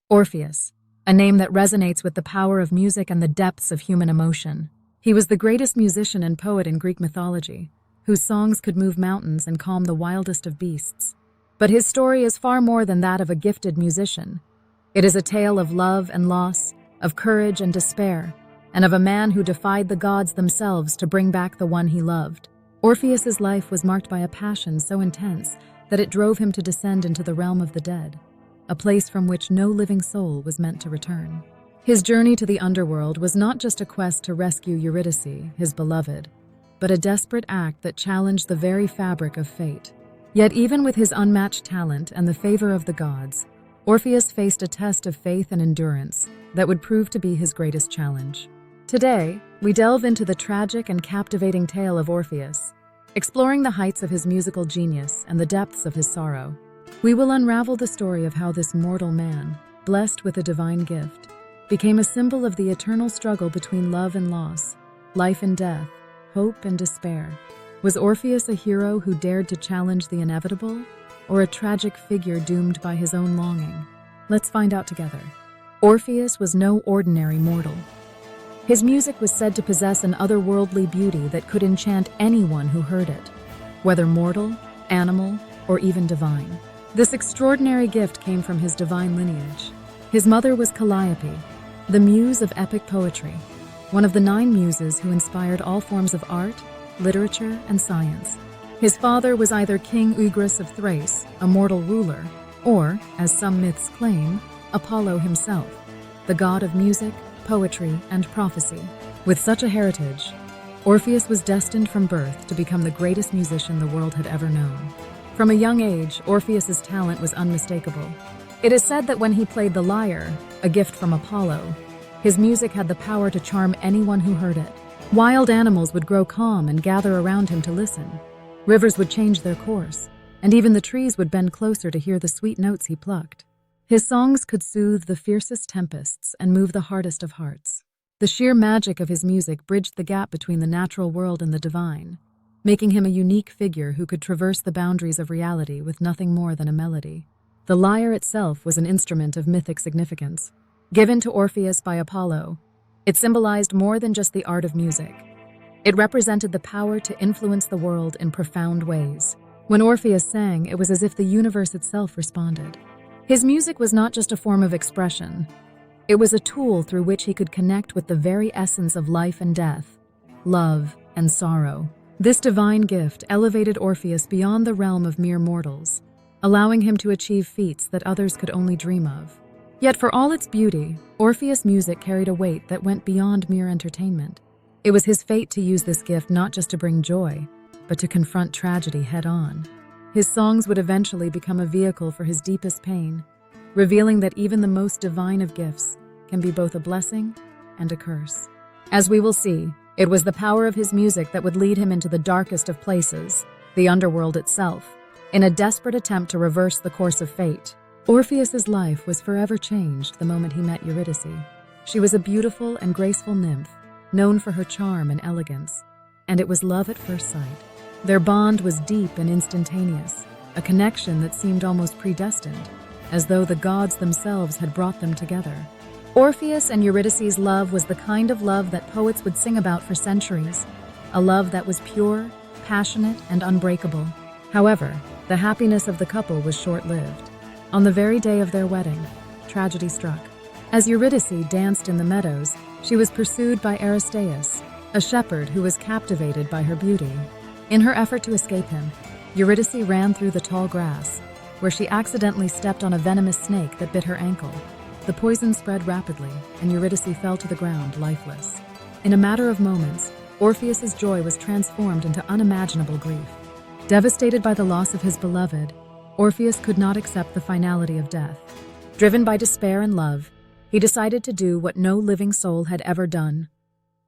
Orpheus, a name that resonates with the power of music and the depths of human emotion. He was the greatest musician and poet in Greek mythology, whose songs could move mountains and calm the wildest of beasts. But his story is far more than that of a gifted musician. It is a tale of love and loss, of courage and despair, and of a man who defied the gods themselves to bring back the one he loved. Orpheus's life was marked by a passion so intense that it drove him to descend into the realm of the dead, a place from which no living soul was meant to return. His journey to the underworld was not just a quest to rescue Eurydice, his beloved, but a desperate act that challenged the very fabric of fate. Yet even with his unmatched talent and the favor of the gods, Orpheus faced a test of faith and endurance that would prove to be his greatest challenge. Today, we delve into the tragic and captivating tale of Orpheus, exploring the heights of his musical genius and the depths of his sorrow. We will unravel the story of how this mortal man, blessed with a divine gift, became a symbol of the eternal struggle between love and loss, life and death, hope and despair. Was Orpheus a hero who dared to challenge the inevitable, or a tragic figure doomed by his own longing? Let's find out together. Orpheus was no ordinary mortal. His music was said to possess an otherworldly beauty that could enchant anyone who heard it, whether mortal, animal, or even divine. This extraordinary gift came from his divine lineage. His mother was Calliope, the muse of epic poetry, one of the 9 muses who inspired all forms of art, literature, and science. His father was either King Eurydice of Thrace, a mortal ruler, or, as some myths claim, Apollo himself, the god of music, poetry, and prophecy. With such a heritage, Orpheus was destined from birth to become the greatest musician the world had ever known. From a young age, Orpheus's talent was unmistakable. It is said that when he played the lyre, a gift from Apollo, his music had the power to charm anyone who heard it. Wild animals would grow calm and gather around him to listen. Rivers would change their course, and even the trees would bend closer to hear the sweet notes he plucked. His songs could soothe the fiercest tempests and move the hardest of hearts. The sheer magic of his music bridged the gap between the natural world and the divine, making him a unique figure who could traverse the boundaries of reality with nothing more than a melody. The lyre itself was an instrument of mythic significance. Given to Orpheus by Apollo, it symbolized more than just the art of music. It represented the power to influence the world in profound ways. When Orpheus sang, it was as if the universe itself responded. His music was not just a form of expression. It was a tool through which he could connect with the very essence of life and death, love and sorrow. This divine gift elevated Orpheus beyond the realm of mere mortals, allowing him to achieve feats that others could only dream of. Yet for all its beauty, Orpheus' music carried a weight that went beyond mere entertainment. It was his fate to use this gift not just to bring joy, but to confront tragedy head-on. His songs would eventually become a vehicle for his deepest pain, revealing that even the most divine of gifts can be both a blessing and a curse. As we will see, it was the power of his music that would lead him into the darkest of places, the underworld itself, in a desperate attempt to reverse the course of fate. Orpheus's life was forever changed the moment he met Eurydice. She was a beautiful and graceful nymph, known for her charm and elegance, and it was love at first sight. Their bond was deep and instantaneous, a connection that seemed almost predestined, as though the gods themselves had brought them together. Orpheus and Eurydice's love was the kind of love that poets would sing about for centuries, a love that was pure, passionate, and unbreakable. However, the happiness of the couple was short-lived. On the very day of their wedding, tragedy struck. As Eurydice danced in the meadows, she was pursued by Aristaeus, a shepherd who was captivated by her beauty. In her effort to escape him, Eurydice ran through the tall grass, where she accidentally stepped on a venomous snake that bit her ankle. The poison spread rapidly, and Eurydice fell to the ground, lifeless. In a matter of moments, Orpheus's joy was transformed into unimaginable grief. Devastated by the loss of his beloved, Orpheus could not accept the finality of death. Driven by despair and love, he decided to do what no living soul had ever done: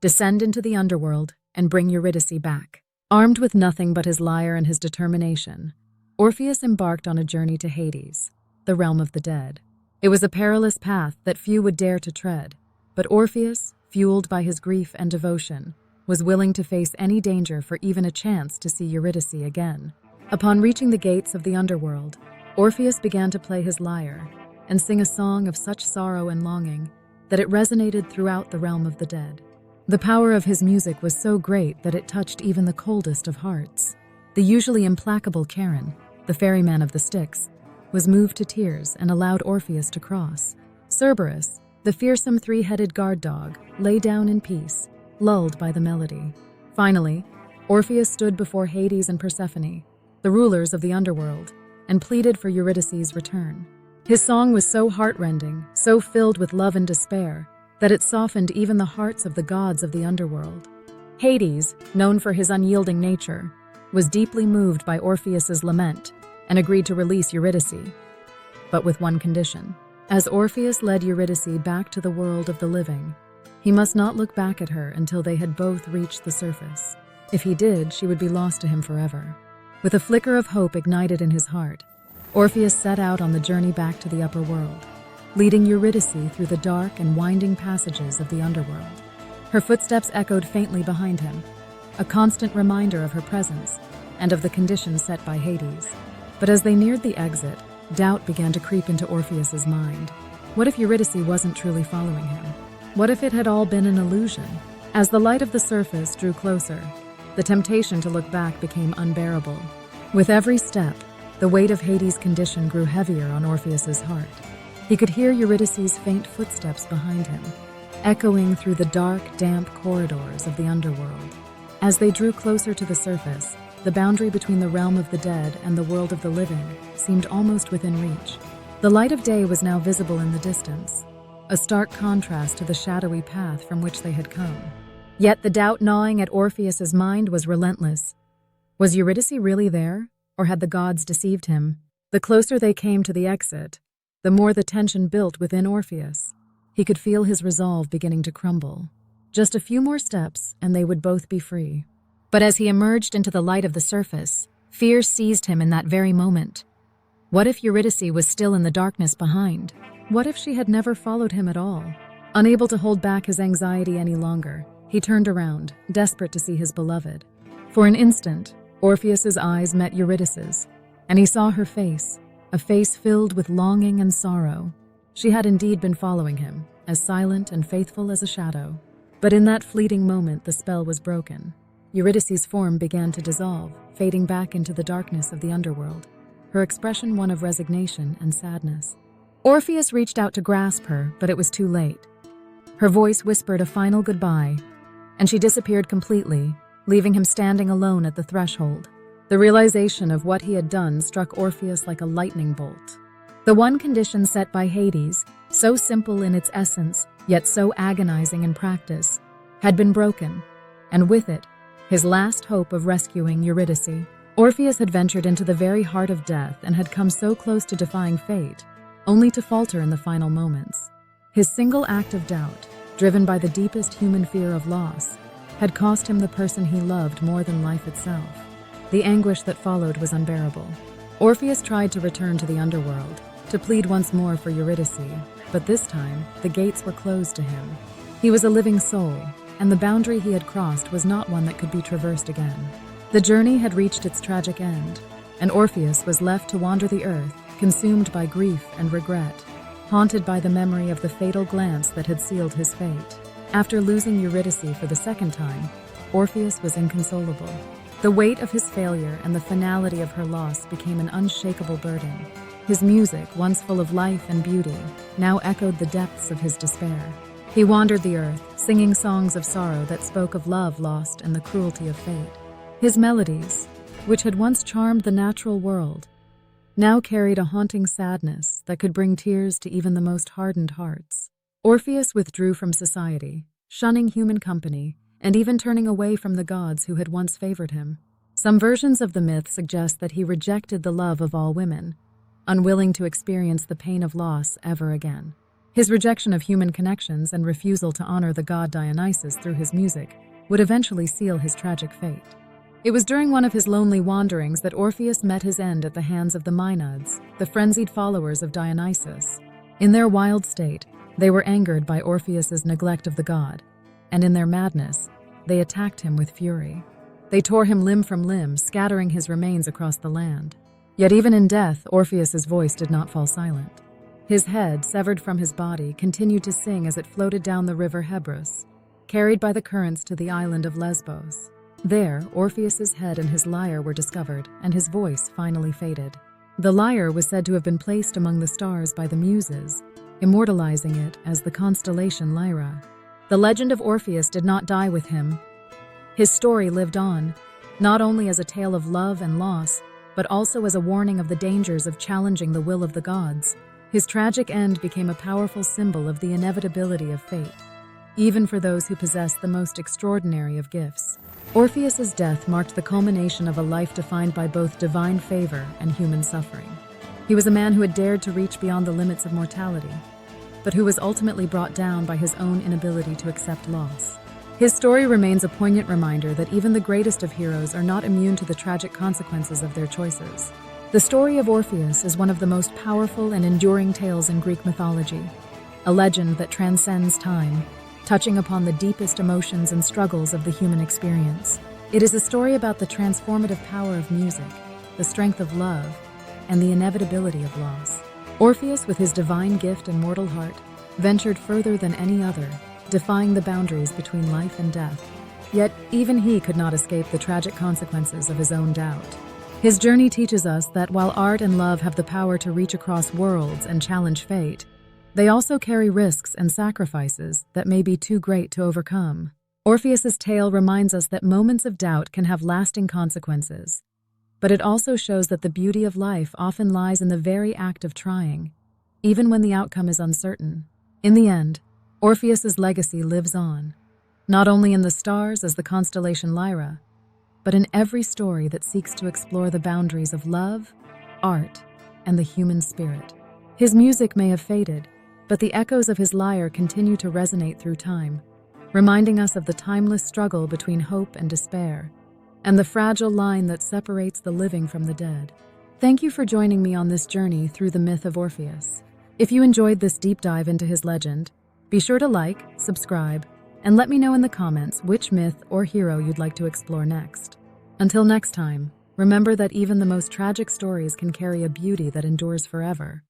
descend into the underworld and bring Eurydice back. Armed with nothing but his lyre and his determination, Orpheus embarked on a journey to Hades, the realm of the dead. It was a perilous path that few would dare to tread, but Orpheus, fueled by his grief and devotion, was willing to face any danger for even a chance to see Eurydice again. Upon reaching the gates of the underworld, Orpheus began to play his lyre, and sing a song of such sorrow and longing that it resonated throughout the realm of the dead. The power of his music was so great that it touched even the coldest of hearts. The usually implacable Charon, the ferryman of the Styx, was moved to tears and allowed Orpheus to cross. Cerberus, the fearsome three-headed guard dog, lay down in peace, lulled by the melody. Finally, Orpheus stood before Hades and Persephone, the rulers of the Underworld, and pleaded for Eurydice's return. His song was so heartrending, so filled with love and despair, that it softened even the hearts of the gods of the Underworld. Hades, known for his unyielding nature, was deeply moved by Orpheus's lament and agreed to release Eurydice, but with one condition. As Orpheus led Eurydice back to the world of the living, he must not look back at her until they had both reached the surface. If he did, she would be lost to him forever. With a flicker of hope ignited in his heart, Orpheus set out on the journey back to the upper world, leading Eurydice through the dark and winding passages of the Underworld. Her footsteps echoed faintly behind him, a constant reminder of her presence and of the conditions set by Hades. But as they neared the exit, doubt began to creep into Orpheus's mind. What if Eurydice wasn't truly following him? What if it had all been an illusion? As the light of the surface drew closer, the temptation to look back became unbearable. With every step, the weight of Hades' condition grew heavier on Orpheus's heart. He could hear Eurydice's faint footsteps behind him, echoing through the dark, damp corridors of the Underworld. As they drew closer to the surface, the boundary between the realm of the dead and the world of the living seemed almost within reach. The light of day was now visible in the distance, a stark contrast to the shadowy path from which they had come. Yet the doubt gnawing at Orpheus's mind was relentless. Was Eurydice really there, or had the gods deceived him? The closer they came to the exit, the more the tension built within Orpheus. He could feel his resolve beginning to crumble. Just a few more steps, and they would both be free. But as he emerged into the light of the surface, fear seized him in that very moment. What if Eurydice was still in the darkness behind? What if she had never followed him at all? Unable to hold back his anxiety any longer, he turned around, desperate to see his beloved. For an instant, Orpheus's eyes met Eurydice's, and he saw her face, a face filled with longing and sorrow. She had indeed been following him, as silent and faithful as a shadow. But in that fleeting moment, the spell was broken. Eurydice's form began to dissolve, fading back into the darkness of the Underworld, her expression one of resignation and sadness. Orpheus reached out to grasp her, but it was too late. Her voice whispered a final goodbye, and she disappeared completely, leaving him standing alone at the threshold. The realization of what he had done struck Orpheus like a lightning bolt. The one condition set by Hades, so simple in its essence, yet so agonizing in practice, had been broken, and with it, his last hope of rescuing Eurydice. Orpheus had ventured into the very heart of death and had come so close to defying fate, only to falter in the final moments. His single act of doubt, driven by the deepest human fear of loss, had cost him the person he loved more than life itself. The anguish that followed was unbearable. Orpheus tried to return to the Underworld, to plead once more for Eurydice, but this time, the gates were closed to him. He was a living soul, and the boundary he had crossed was not one that could be traversed again. The journey had reached its tragic end, and Orpheus was left to wander the earth, consumed by grief and regret, haunted by the memory of the fatal glance that had sealed his fate. After losing Eurydice for the second time, Orpheus was inconsolable. The weight of his failure and the finality of her loss became an unshakable burden. His music, once full of life and beauty, now echoed the depths of his despair. He wandered the earth, singing songs of sorrow that spoke of love lost and the cruelty of fate. His melodies, which had once charmed the natural world, now carried a haunting sadness that could bring tears to even the most hardened hearts. Orpheus withdrew from society, shunning human company, and even turning away from the gods who had once favored him. Some versions of the myth suggest that he rejected the love of all women, unwilling to experience the pain of loss ever again. His rejection of human connections and refusal to honor the god Dionysus through his music would eventually seal his tragic fate. It was during one of his lonely wanderings that Orpheus met his end at the hands of the Maenads, the frenzied followers of Dionysus. In their wild state, they were angered by Orpheus's neglect of the god, and in their madness, they attacked him with fury. They tore him limb from limb, scattering his remains across the land. Yet even in death, Orpheus's voice did not fall silent. His head, severed from his body, continued to sing as it floated down the river Hebrus, carried by the currents to the island of Lesbos. There, Orpheus's head and his lyre were discovered, and his voice finally faded. The lyre was said to have been placed among the stars by the Muses, immortalizing it as the constellation Lyra. The legend of Orpheus did not die with him. His story lived on, not only as a tale of love and loss, but also as a warning of the dangers of challenging the will of the gods. His tragic end became a powerful symbol of the inevitability of fate, even for those who possess the most extraordinary of gifts. Orpheus's death marked the culmination of a life defined by both divine favor and human suffering. He was a man who had dared to reach beyond the limits of mortality, but who was ultimately brought down by his own inability to accept loss. His story remains a poignant reminder that even the greatest of heroes are not immune to the tragic consequences of their choices. The story of Orpheus is one of the most powerful and enduring tales in Greek mythology, a legend that transcends time, touching upon the deepest emotions and struggles of the human experience. It is a story about the transformative power of music, the strength of love, and the inevitability of loss. Orpheus, with his divine gift and mortal heart, ventured further than any other, defying the boundaries between life and death. Yet, even he could not escape the tragic consequences of his own doubt. His journey teaches us that while art and love have the power to reach across worlds and challenge fate, they also carry risks and sacrifices that may be too great to overcome. Orpheus's tale reminds us that moments of doubt can have lasting consequences, but it also shows that the beauty of life often lies in the very act of trying, even when the outcome is uncertain. In the end, Orpheus's legacy lives on, not only in the stars as the constellation Lyra, but in every story that seeks to explore the boundaries of love, art, and the human spirit. His music may have faded, but the echoes of his lyre continue to resonate through time, reminding us of the timeless struggle between hope and despair, and the fragile line that separates the living from the dead. Thank you for joining me on this journey through the myth of Orpheus. If you enjoyed this deep dive into his legend, be sure to like, subscribe, and let me know in the comments which myth or hero you'd like to explore next. Until next time, remember that even the most tragic stories can carry a beauty that endures forever.